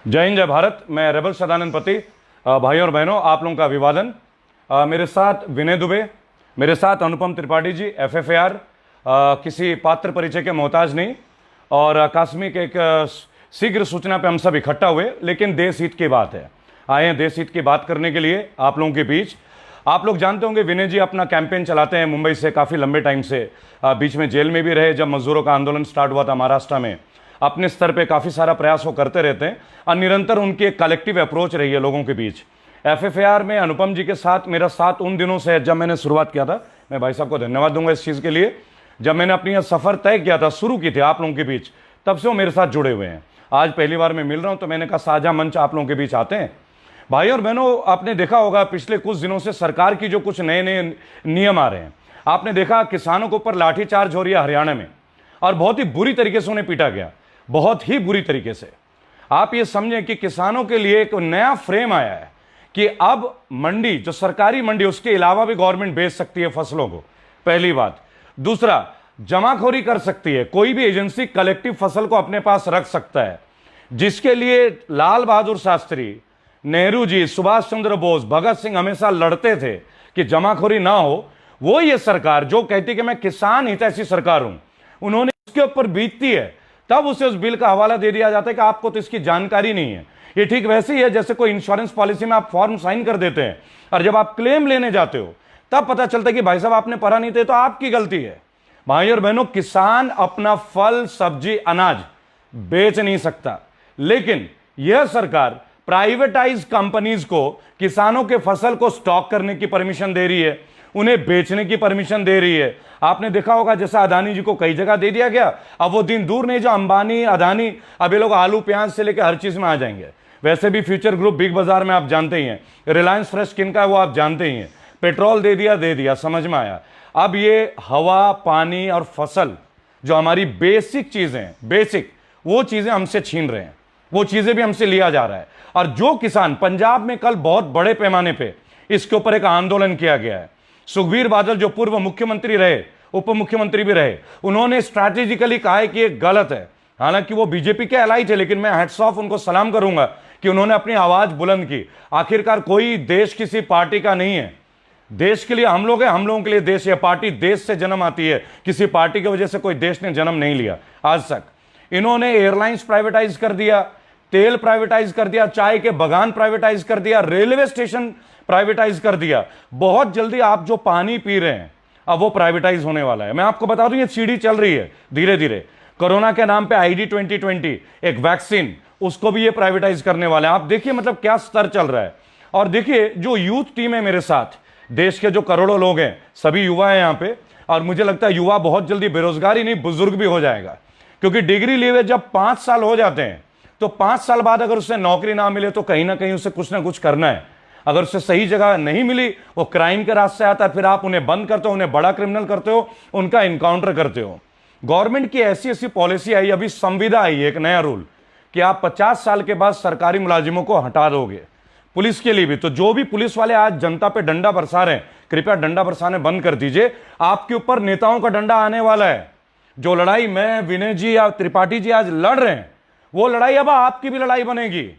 जय हिंद, जय भारत। मैं रेबल सदानंद पति। भाइयों और बहनों, आप लोगों का अभिवादन। मेरे साथ विनय दुबे, मेरे साथ अनुपम त्रिपाठी जी, FFAR, किसी पात्र परिचय के मोहताज नहीं, और आकस्मिक एक शीघ्र सूचना पे हम सब इकट्ठा हुए, लेकिन देश हित की बात है। आए हैं देश हित की बात करने के लिए आप लोगों के बीच। आप लोग जानते होंगे विनय जी अपना कैंपेन चलाते हैं मुंबई से काफ़ी लंबे टाइम से। बीच में जेल में भी रहे जब मजदूरों का आंदोलन स्टार्ट हुआ था महाराष्ट्र में। अपने स्तर पे काफ़ी सारा प्रयास वो करते रहते हैं और निरंतर उनकी एक कलेक्टिव अप्रोच रही है लोगों के बीच। FFAR में अनुपम जी के साथ मेरा साथ उन दिनों से है जब मैंने शुरुआत किया था। मैं भाई साहब को धन्यवाद दूंगा इस चीज़ के लिए। जब मैंने अपनी यह सफ़र तय किया था, शुरू की थी आप लोगों के बीच, तब से वो मेरे साथ जुड़े हुए हैं। आज पहली बार मैं मिल रहा हूँ तो मैंने कहा साझा मंच आप लोगों के बीच आते हैं। भाई और बहनों, आपने देखा होगा पिछले कुछ दिनों से सरकार की जो कुछ नए नए नियम आ रहे हैं। आपने देखा किसानों के ऊपर लाठीचार्ज हो रही है हरियाणा में, और बहुत ही बुरी तरीके से उन्हें पीटा गया, बहुत ही बुरी तरीके से। आप ये समझें कि किसानों के लिए एक नया फ्रेम आया है कि अब मंडी, जो सरकारी मंडी, उसके अलावा भी गवर्नमेंट बेच सकती है फसलों को, पहली बात। दूसरा, जमाखोरी कर सकती है, कोई भी एजेंसी कलेक्टिव फसल को अपने पास रख सकता है, जिसके लिए लाल बहादुर शास्त्री, नेहरू जी, सुभाष चंद्र बोस, भगत सिंह हमेशा लड़ते थे कि जमाखोरी ना हो। वो ये सरकार जो कहती कि मैं किसान हितैषी सरकार हूं, उन्होंने उसके ऊपर बीतती है, तब उसे उस बिल का हवाला दे दिया जाता है कि आपको तो इसकी जानकारी नहीं है। ये ठीक वैसे ही है जैसे कोई इंश्योरेंस पॉलिसी में आप फॉर्म साइन कर देते हैं और जब आप क्लेम लेने जाते हो तब पता चलता है कि भाई साहब आपने पढ़ा नहीं थे, तो आपकी गलती है। भाई और बहनों, किसान अपना फल, सब्जी, अनाज बेच नहीं सकता, लेकिन यह सरकार प्राइवेटाइज कंपनीज को किसानों के फसल को स्टॉक करने की परमिशन दे रही है, उन्हें बेचने की परमिशन दे रही है। आपने देखा होगा जैसा अदानी जी को कई जगह दे दिया गया, अब वो दिन दूर नहीं जो अंबानी, अदानी, अब ये लोग आलू प्याज से लेकर हर चीज में आ जाएंगे। वैसे भी फ्यूचर ग्रुप बिग बाजार में आप जानते ही हैं, रिलायंस फ्रेश किन का है वो आप जानते ही हैं। पेट्रोल दे दिया, समझ में आया। अब ये हवा, पानी और फसल, जो हमारी बेसिक चीजें हैं, बेसिक वो चीजें हमसे छीन रहे हैं, वो चीजें भी हमसे लिया जा रहा है। और जो किसान, पंजाब में कल बहुत बड़े पैमाने पे इसके ऊपर एक आंदोलन किया गया है। सुखबीर बादल जो पूर्व मुख्यमंत्री रहे, उप मुख्यमंत्री भी रहे, उन्होंने स्ट्रैटेजिकली कहा है कि ये गलत है। हालांकि वो बीजेपी के एलाई थे, लेकिन मैं हैट्स ऑफ उनको सलाम करूंगा कि उन्होंने अपनी आवाज बुलंद की। आखिरकार कोई देश किसी पार्टी का नहीं है, देश के लिए हम लोग हैं, हम लोगों के लिए देश है। पार्टी देश से जन्म आती है, किसी पार्टी की वजह से कोई देश ने जन्म नहीं लिया आज तक। इन्होंने एयरलाइंस प्राइवेटाइज कर दिया, तेल प्राइवेटाइज कर दिया, चाय के बागान प्राइवेटाइज कर दिया, रेलवे स्टेशन प्राइवेटाइज कर दिया। बहुत जल्दी आप जो पानी पी रहे हैं अब वो प्राइवेटाइज होने वाला है। मैं आपको बता दूं, ये सीढ़ी चल रही है धीरे धीरे। कोरोना के नाम पे ID 2020 एक वैक्सीन, उसको भी ये प्राइवेटाइज करने वाले हैं। आप देखिए मतलब क्या स्तर चल रहा है। और देखिए जो यूथ टीम है मेरे साथ, देश के जो करोड़ों लोग हैं, सभी युवा हैं यहाँ पे, और मुझे लगता है युवा बहुत जल्दी बेरोजगारी नहीं, बुजुर्ग भी हो जाएगा। क्योंकि डिग्री लिए जब 5 साल हो जाते हैं तो 5 साल बाद अगर उसे नौकरी ना मिले तो कहीं ना कहीं उसे कुछ ना कुछ करना है। अगर उसे सही जगह नहीं मिली, वो क्राइम के रास्ते आता है, फिर आप उन्हें बंद करते हो, उन्हें बड़ा क्रिमिनल करते हो, उनका इनकाउंटर करते हो। गवर्नमेंट की ऐसी ऐसी पॉलिसी आई, अभी संविदा आई है एक नया रूल कि आप 50 साल के बाद सरकारी मुलाजिमों को हटा दोगे, पुलिस के लिए भी। तो जो भी पुलिस वाले आज जनता पे डंडा बरसा रहे हैं, कृपया डंडा बरसाने बंद कर दीजिए। आपके ऊपर नेताओं का डंडा आने वाला है। जो लड़ाई मैं, विनय जी या त्रिपाठी जी आज लड़ रहे हैं, वो लड़ाई अब आपकी भी लड़ाई बनेगी।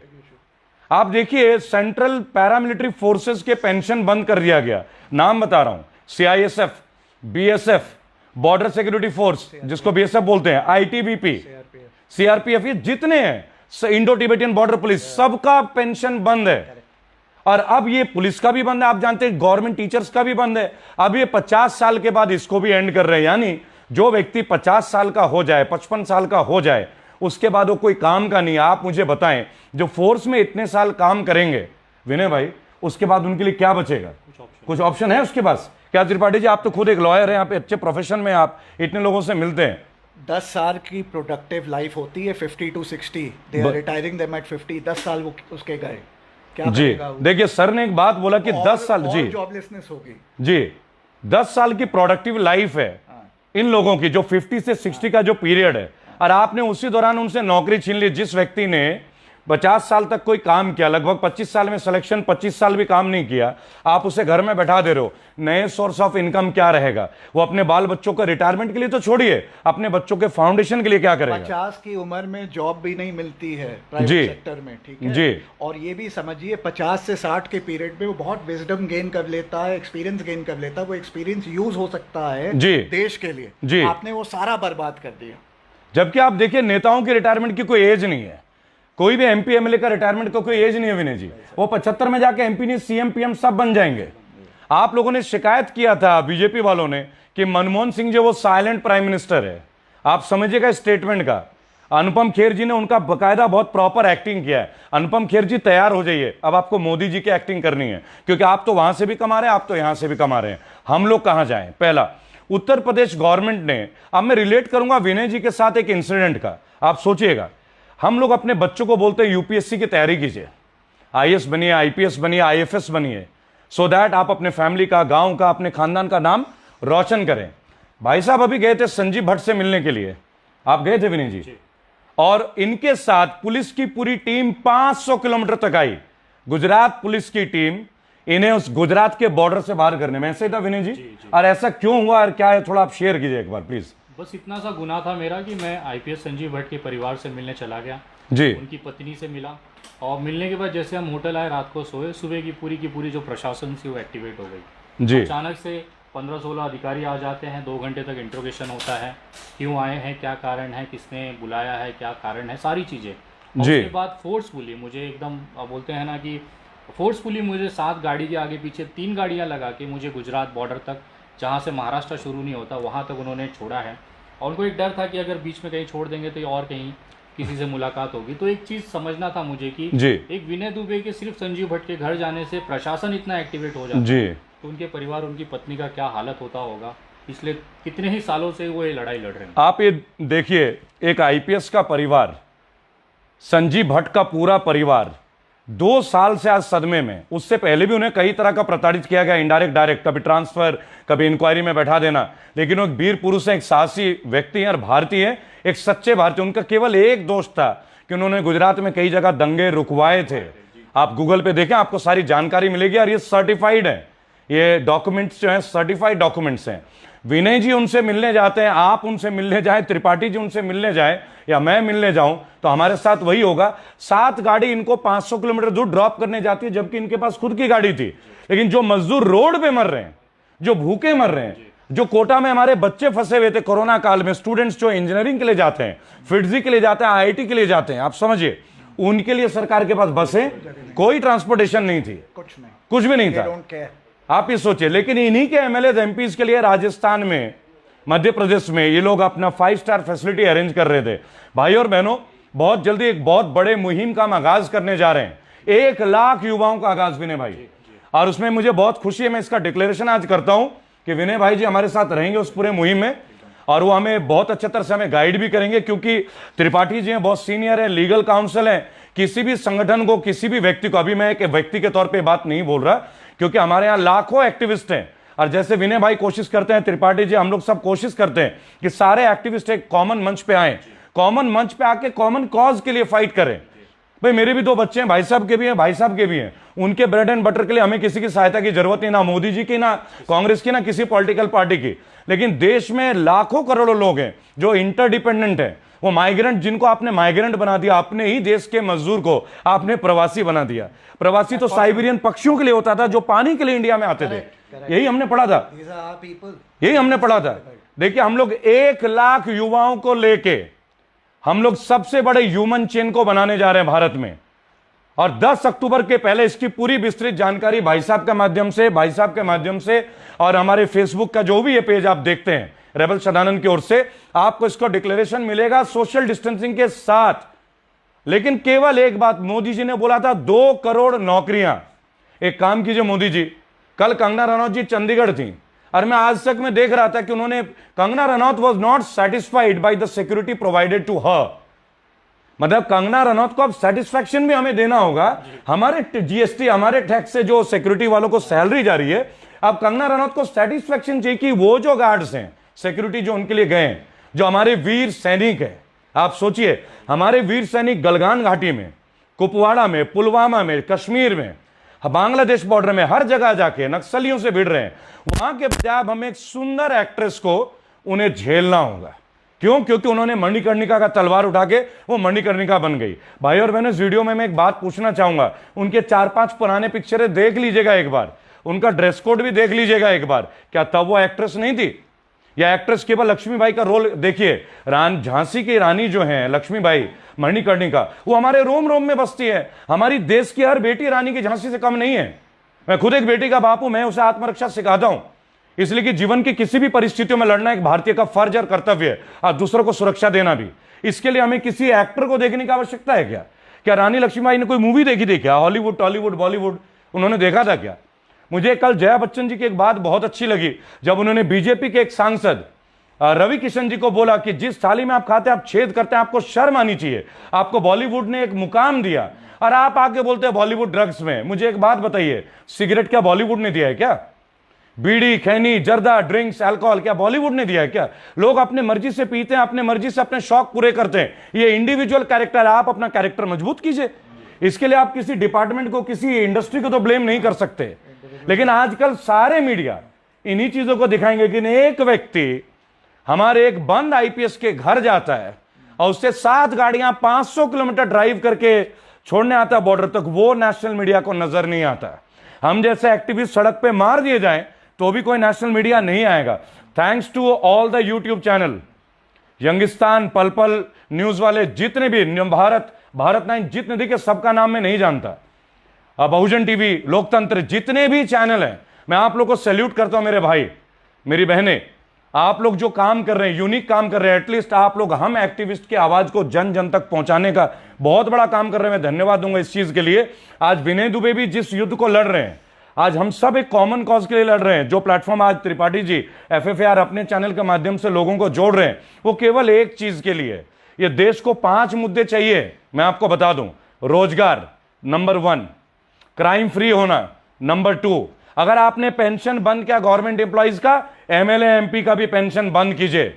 आप देखिए, सेंट्रल पैरामिलिट्री फोर्सेस के पेंशन बंद कर दिया गया। नाम बता रहा हूं, CISF, BSF, border security force जिसको BSF बोलते हैं, ITBP, CRPF, ये जितने हैं, इंडो टिबेटियन बॉर्डर पुलिस, सबका पेंशन बंद है। और अब ये पुलिस का भी बंद है, आप जानते हैं गवर्नमेंट टीचर्स का भी बंद है। अब ये 50 साल के बाद इसको भी एंड कर रहे हैं। यानी जो व्यक्ति 50 साल का हो जाए, 55 साल का हो जाए, उसके बाद वो कोई काम का नहीं है। आप मुझे बताएं, जो फोर्स में इतने साल काम करेंगे विनय भाई, उसके बाद उनके लिए क्या बचेगा? कुछ ऑप्शन है उसके पास क्या? त्रिपाठी जी, आप तो खुद एक लॉयर हैं, यहाँ पे अच्छे प्रोफेशन में, आप इतने लोगों से मिलते हैं। 10 साल की प्रोडक्टिव लाइफ होती है, 50 to 60, they are retiring them at 50। 10 साल वो उसके गए, क्या जी देखिए, सर ने एक बात बोला कि 10 साल जी जॉबलेसनेस होगी जी, 10 साल की प्रोडक्टिव लाइफ है इन लोगों की, जो 50 से 60 का जो पीरियड है, और आपने उसी दौरान उनसे नौकरी छीन ली। जिस व्यक्ति ने 50 साल तक कोई काम किया, लगभग 25 साल में सिलेक्शन, 25 साल भी काम नहीं किया, आप उसे घर में बैठा दे रहे हो, नए सोर्स ऑफ इनकम क्या रहेगा? वो अपने बाल बच्चों को रिटायरमेंट के लिए तो छोड़िए, अपने बच्चों के फाउंडेशन के लिए क्या करेगा? 50 की उम्र में जॉब भी नहीं मिलती है जी। प्राइवेट सेक्टर में, ठीक है जी। और ये भी समझिए 50 से 60 के पीरियड में वो बहुत विजडम गेन कर लेता है, एक्सपीरियंस गेन कर लेता है, वो एक्सपीरियंस यूज हो सकता है जी। देश के लिए। जी। आपने वो सारा बर्बाद कर दिया। जबकि आप देखिए नेताओं की रिटायरमेंट की कोई एज नहीं है, कोई भी एमपी एमएलए का रिटायरमेंट का कोई एज नहीं है विनय जी। वो 75 में जाके एमपी नहीं, सीएम पीएम सब बन जाएंगे। आप लोगों ने शिकायत किया था बीजेपी वालों ने कि मनमोहन सिंह जो वो साइलेंट प्राइम मिनिस्टर है, आप समझिएगा स्टेटमेंट का। अनुपम खेर जी ने उनका बकायदा बहुत प्रॉपर एक्टिंग किया है। अनुपम खेर जी तैयार हो जाइए, अब आपको मोदी जी की एक्टिंग करनी है, क्योंकि आप तो वहां से भी कमा रहे हैं, आप तो यहां से भी कमा रहे हैं, हम लोग कहां जाएं? पहला, उत्तर प्रदेश गवर्नमेंट ने, अब मैं रिलेट करूंगा विनय जी के साथ एक इंसिडेंट का, आप सोचिएगा। हम लोग अपने बच्चों को बोलते हैं यूपीएससी की तैयारी कीजिए, आईएएस बनिए, आईपीएस बनिए, आईएफएस बनिए, सो दैट आप अपने फैमिली का, गांव का, अपने खानदान का नाम रोशन करें। भाई साहब अभी गए थे संजीव भट्ट से मिलने के लिए, आप गए थे विनय जी? और इनके साथ पुलिस की पूरी टीम 500 किलोमीटर तक आई, गुजरात पुलिस की टीम, इन्हें उस गुजरात के बॉर्डर से बाहर करने में। ऐसे ही था विनय जी? और ऐसा क्यों हुआ और क्या है, थोड़ा आप शेयर कीजिए एक बार प्लीज। बस इतना सा गुनाह था मेरा कि मैं आईपीएस संजीव भट्ट के परिवार से मिलने चला गया जी। उनकी पत्नी से मिला, और मिलने के बाद जैसे हम होटल आए, रात को सोए, सुबह की पूरी जो प्रशासन थी वो एक्टिवेट हो गई जी। अचानक से 15-16 अधिकारी आ जाते हैं, 2 घंटे तक इंट्रोगेशन होता है, क्यों आए हैं, क्या कारण है, किसने बुलाया है, क्या कारण है, सारी चीज़ें। जी। उसके बाद फोर्सफुली मुझे एकदम बोलते हैं ना कि फोर्सफुली मुझे 7 गाड़ी के आगे पीछे 3 गाड़ियाँ लगा के मुझे गुजरात बॉर्डर तक, जहाँ से महाराष्ट्र शुरू नहीं होता, वहाँ तक उन्होंने छोड़ा है। और उनको एक डर था कि अगर बीच में कहीं छोड़ देंगे तो और कहीं किसी से मुलाकात होगी। तो एक चीज़ समझना था मुझे कि एक विनय दुबे के सिर्फ संजीव भट्ट के घर जाने से प्रशासन इतना एक्टिवेट हो जाता है, तो उनके परिवार, उनकी पत्नी का क्या हालत होता होगा। पिछले कितने ही सालों से वो ये लड़ाई लड़ रहे हैं। आप ये देखिए, एक आईपीएस का परिवार, संजीव भट्ट का पूरा परिवार 2 साल से आज सदमे में। उससे पहले भी उन्हें कई तरह का प्रताड़ित किया गया, इनडायरेक्ट, डायरेक्ट, कभी ट्रांसफर, कभी इंक्वायरी में बैठा देना, लेकिन वो एक वीर पुरुष है, एक साहसी व्यक्ति है और भारतीय है, एक सच्चे भारतीय। उनका केवल एक दोष था कि उन्होंने गुजरात में कई जगह दंगे रुकवाए थे। आप गूगल पे देखें, आपको सारी जानकारी मिलेगी, और ये सर्टिफाइड है, ये डॉक्यूमेंट्स जो हैं सर्टिफाइड डॉक्यूमेंट्स हैं। विनय जी उनसे मिलने जाते हैं, आप उनसे मिलने जाए, त्रिपाठी जी उनसे मिलने जाए, या मैं मिलने जाऊं, तो हमारे साथ वही होगा। 7 गाड़ी इनको 500 किलोमीटर दूर ड्रॉप करने जाती है, जबकि इनके पास खुद की गाड़ी थी। लेकिन जो मजदूर रोड पे मर रहे हैं, जो भूखे मर रहे हैं, जो कोटा में हमारे बच्चे फंसे हुए थे कोरोना काल में, स्टूडेंट्स जो इंजीनियरिंग के लिए जाते हैं, फिटजी के लिए जाते हैं, आईआईटी के लिए जाते हैं, आप समझिए, उनके लिए सरकार के पास बसें, कोई ट्रांसपोर्टेशन नहीं थी, कुछ भी नहीं था। आप ये सोचिए। लेकिन इन्हीं के एमएलए एमपीज के लिए राजस्थान में, मध्य प्रदेश में ये लोग अपना 5 स्टार फैसिलिटी अरेंज कर रहे थे। भाई और बहनों, बहुत जल्दी एक बहुत बड़े मुहिम का हम आगाज करने जा रहे हैं, 1 लाख युवाओं का आगाज विनय भाई, और उसमें मुझे बहुत खुशी है, मैं इसका डिक्लेरेशन आज करता हूं कि विनय भाई जी हमारे साथ रहेंगे उस पूरे मुहिम में, और वो हमें बहुत अच्छे तरह से हमें गाइड भी करेंगे, क्योंकि त्रिपाठी जी हैं, बहुत सीनियर है, लीगल काउंसिल है। किसी भी संगठन को, किसी भी व्यक्ति को, अभी मैं एक व्यक्ति के तौर पे बात नहीं बोल रहा, क्योंकि हमारे यहां लाखों एक्टिविस्ट हैं, और जैसे विनय भाई कोशिश करते हैं, त्रिपाठी जी, हम लोग सब कोशिश करते हैं कि सारे एक्टिविस्ट एक कॉमन मंच पे आए, कॉमन मंच पे आके कॉमन कॉज के लिए फाइट करें। भाई मेरे भी 2 बच्चे हैं, भाई साहब के भी हैं, भाई साहब के भी हैं, उनके ब्रेड एंड बटर के लिए हमें किसी की सहायता की जरूरत नहीं, ना मोदी जी की, ना कांग्रेस की, ना किसी पॉलिटिकल पार्टी की। लेकिन देश में लाखों करोड़ों लोग हैं जो इंटरडिपेंडेंट हैं, वो माइग्रेंट, जिनको आपने माइग्रेंट बना दिया, अपने ही देश के मजदूर को आपने प्रवासी बना दिया। प्रवासी तो साइबेरियन पक्षियों के लिए होता था, जो पानी के लिए इंडिया में आते थे, यही हमने पढ़ा था, यही हमने पढ़ा था। देखिए, हम लोग 1 लाख युवाओं को लेके हम लोग सबसे बड़े ह्यूमन चेन को बनाने जा रहे हैं भारत में, और 10 अक्टूबर के पहले इसकी पूरी विस्तृत जानकारी भाई साहब के माध्यम से, और हमारे फेसबुक का जो भी ये पेज आप देखते हैं रेबल सदानंद की ओर से, आपको इसको डिक्लेरेशन मिलेगा सोशल डिस्टेंसिंग के साथ। लेकिन केवल एक बात, मोदी जी ने बोला था 2 करोड़ नौकरियां। एक काम कीजिए मोदी जी, कल कंगना रनौत जी चंडीगढ़ थी, और मैं आज तक मैं देख रहा था कि उन्होंने, Kangana Ranaut was not satisfied by the security provided to her. मतलब कंगना रनौत को अब सेटिस्फैक्शन भी हमें देना होगा, हमारे जीएसटी, हमारे टैक्स से जो सिक्योरिटी वालों को सैलरी जा रही है, अब कंगना रनौत को सेटिस्फैक्शन चाहिए कि वो जो गार्ड्स हैं, सिक्योरिटी जो उनके लिए गए हैं, जो हमारे वीर सैनिक हैं, आप सोचिए, हमारे वीर सैनिक गलगान घाटी में, कुपवाड़ा में, पुलवामा में, कश्मीर में, बांग्लादेश बॉर्डर में, हर जगह जाके नक्सलियों से भिड़ रहे हैं। वहां के बजाय अब हमें एक सुंदर एक्ट्रेस को उन्हें झेलना होगा। क्यों? क्योंकि उन्होंने मणिकर्णिका का तलवार उठा के वो मणिकर्णिका बन गई। भाई और बहनों, इस वीडियो में मैं एक बात पूछना चाहूंगा, उनके 4-5 पुराने पिक्चरें देख लीजिएगा एक बार, उनका ड्रेस कोड भी देख लीजिएगा एक बार। क्या तब वो एक्ट्रेस नहीं थी? या एक्ट्रेस केवल लक्ष्मीबाई का रोल? देखिए, झांसी की रानी जो है लक्ष्मीबाई मणिकर्णिका, वो हमारे रोम रोम में बसती है। हमारी देश की हर बेटी रानी की झांसी से कम नहीं है। मैं खुद एक बेटी का बाप हूं, मैं उसे आत्मरक्षा सिखाता हूं, इसलिए कि जीवन की किसी भी परिस्थितियों में लड़ना एक भारतीय का फर्ज और कर्तव्य है, और दूसरों को सुरक्षा देना भी। इसके लिए हमें किसी एक्टर को देखने की आवश्यकता है क्या? क्या रानी लक्ष्मीबाई ने कोई मूवी देखी थी क्या? हॉलीवुड, टॉलीवुड, बॉलीवुड उन्होंने देखा था क्या? मुझे कल जया बच्चन जी की एक बात बहुत अच्छी लगी, जब उन्होंने बीजेपी के एक सांसद रवि किशन जी को बोला कि जिस थाली में आप खाते हैं आप छेद करते हैं, आपको शर्म आनी चाहिए, आपको बॉलीवुड ने एक मुकाम दिया और आप आके बोलते हैं बॉलीवुड ड्रग्स में। मुझे एक बात बताइए, सिगरेट क्या बॉलीवुड ने दिया है क्या? बीड़ी, खैनी, जर्दा, ड्रिंक्स, अल्कोहल क्या बॉलीवुड ने दिया है क्या? लोग अपने मर्जी से पीते हैं, अपने मर्जी से अपने शौक पूरे करते हैं। ये इंडिविजुअल कैरेक्टर है, आप अपना कैरेक्टर मजबूत कीजिए। इसके लिए आप किसी डिपार्टमेंट को, किसी इंडस्ट्री को तो ब्लेम नहीं कर सकते। लेकिन आजकल सारे मीडिया इन्हीं चीजों को दिखाएंगे कि एक व्यक्ति हमारे एक बंद आईपीएस के घर जाता है और उससे 7 गाड़ियां 500 किलोमीटर ड्राइव करके छोड़ने आता है बॉर्डर तक, वो नेशनल मीडिया को नजर नहीं आता। हम जैसे एक्टिविस्ट सड़क पे मार दिए जाएं तो भी कोई नेशनल मीडिया नहीं आएगा। Thanks to all the YouTube channel, Youngistan, Pal Pal news वाले, जितने भी, भारत, भारत 9, जितने देखिए सबका नाम मैं नहीं जानता, बहुजन टीवी, लोकतंत्र, जितने भी चैनल हैं, मैं आप लोग को सैल्यूट करता हूं। मेरे भाई, मेरी बहनें, आप लोग जो काम कर रहे हैं, यूनिक काम कर रहे हैं, एटलीस्ट आप लोग हम एक्टिविस्ट की आवाज को जन जन तक पहुंचाने का बहुत बड़ा काम कर रहे हैं। मैं धन्यवाद दूंगा इस चीज के लिए। आज विनय दुबे भी जिस युद्ध को लड़ रहे हैं, आज हम सब एक कॉमन कॉज के लिए लड़ रहे हैं। जो प्लेटफॉर्म आज त्रिपाठी जी FFAR अपने चैनल के माध्यम से लोगों को जोड़ रहे हैं, वो केवल एक चीज के लिए। ये देश को 5 मुद्दे चाहिए, मैं आपको बता दूं। रोजगार नंबर 1, क्राइम फ्री होना नंबर 2। अगर आपने पेंशन बंद किया गवर्नमेंट एम्प्लॉइज का, MLA MP का भी पेंशन बंद कीजिए।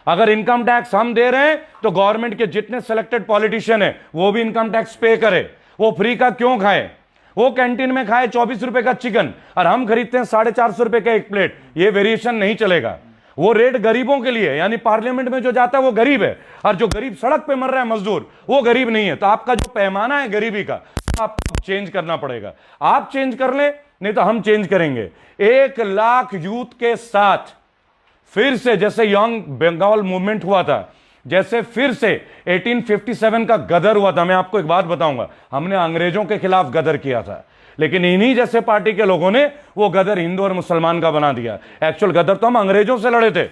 अगर इनकम टैक्स हम दे रहे हैं तो गवर्नमेंट के जितने सिलेक्टेड पॉलिटिशियन है वो भी इनकम टैक्स पे करे। वो फ्री का क्यों खाए? वो कैंटीन में खाए 24 रुपए का चिकन और हम खरीदते हैं 450 रुपए का एक प्लेट। ये वेरिएशन नहीं चलेगा। वो रेट गरीबों के लिए, यानी पार्लियामेंट में जो जाता है वो गरीब है, और जो गरीब सड़क पे मर रहा है मजदूर, वो गरीब नहीं है। तो आपका जो पैमाना है गरीबी का, आपको चेंज करना पड़ेगा। आप चेंज कर लें, नहीं तो हम चेंज करेंगे। 1 लाख यूथ के साथ फिर से, जैसे यंग बंगाल मूवमेंट हुआ था, जैसे फिर से 1857 का गदर हुआ था। मैं आपको एक बात बताऊंगा, हमने अंग्रेजों के खिलाफ गदर किया था, लेकिन इन्हीं जैसे पार्टी के लोगों ने वो गदर हिंदू और मुसलमान का बना दिया। एक्चुअल गदर तो हम अंग्रेजों से लड़े थे।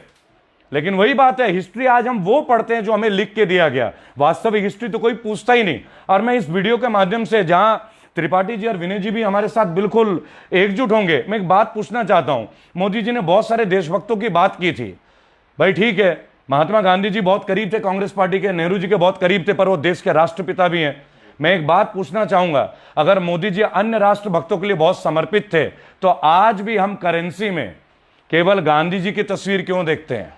लेकिन वही बात है, हिस्ट्री आज हम वो पढ़ते हैं जो हमें लिख के दिया गया, वास्तविक हिस्ट्री तो कोई पूछता ही नहीं। और मैं इस वीडियो के माध्यम से, जहां त्रिपाठी जी और विनय जी भी हमारे साथ बिल्कुल एकजुट होंगे, मैं एक बात पूछना चाहता हूं। मोदी जी ने बहुत सारे देशभक्तों की बात की थी, भाई ठीक है, महात्मा गांधी जी बहुत करीब थे कांग्रेस पार्टी के, नेहरू जी के बहुत करीब थे, पर वो देश के राष्ट्रपिता भी हैं। मैं एक बात पूछना चाहूंगा, अगर मोदी जी अन्य राष्ट्रभक्तों के लिए बहुत समर्पित थे, तो आज भी हम करेंसी में केवल गांधी जी की तस्वीर क्यों देखते हैं?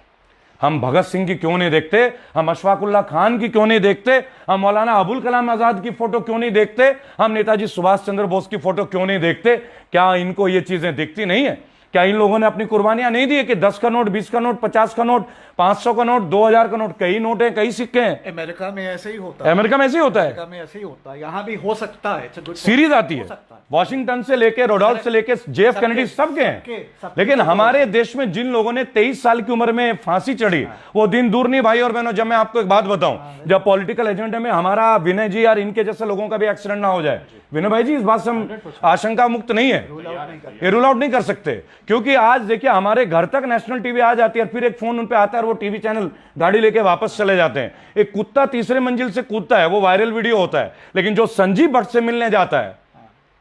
हम भगत सिंह की क्यों नहीं देखते? हम अशफाकुल्ला खान की क्यों नहीं देखते? हम मौलाना अबुल कलाम आजाद की फोटो क्यों नहीं देखते? हम नेताजी सुभाष चंद्र बोस की फोटो क्यों नहीं देखते? क्या इनको ये चीजें दिखती नहीं है? क्या इन लोगों ने अपनी कुर्बानियां नहीं दी है कि 10 का नोट, 20 का नोट, 50 का नोट, 500 का नोट, 2000 का नोट, कई नोट है, कई सिक्के हैं। अमेरिका में ऐसे ही होता है। अमेरिका में ऐसे ही होता है। अमेरिका में ऐसे ही होता है। यहाँ भी हो सकता है। सीरीज आती है, वॉशिंगटन से लेके, रोडोल्फ से लेके, JF कैनेडी सबके हैं। लेकिन हमारे देश में जिन लोगों ने 23 साल की उम्र में फांसी चढ़ी, वो दिन दूर नहीं भाई और बहनों। जब मैं आपको एक बात बताऊं, जब पॉलिटिकल एजेंडे में हमारा विनय जी और इनके जैसे लोगों का भी एक्सीडेंट ना हो जाए, विनय भाई जी इस बात से हम आशंका मुक्त नहीं है, ये रूल आउट नहीं कर सकते। क्योंकि आज देखिए, हमारे घर तक नेशनल टीवी आ जाती है, फिर एक फोन उन पे आता है और वो टीवी चैनल गाड़ी लेके वापस चले जाते हैं। एक कुत्ता 3रे मंजिल से कूदता है, वो वायरल वीडियो होता है। लेकिन जो संजीव भट्ट से मिलने जाता है,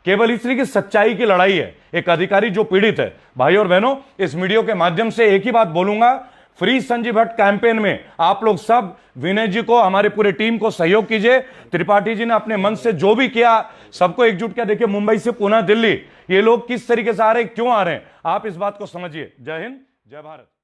केवल इसलिए कि सच्चाई की लड़ाई है, एक अधिकारी जो पीड़ित है। भाई और बहनों, इस वीडियो के माध्यम से एक ही बात बोलूंगा, फ्री संजीव भट्ट कैंपेन में आप लोग सब विनय जी को, हमारे पूरे टीम को सहयोग कीजिए। त्रिपाठी जी ने अपने मन से जो भी किया, सबको एकजुट किया। देखिए, मुंबई से पुणे, दिल्ली, ये लोग किस तरीके से आ रहे हैं, क्यों आ रहे हैं, आप इस बात को समझिए। जय हिंद, जय भारत।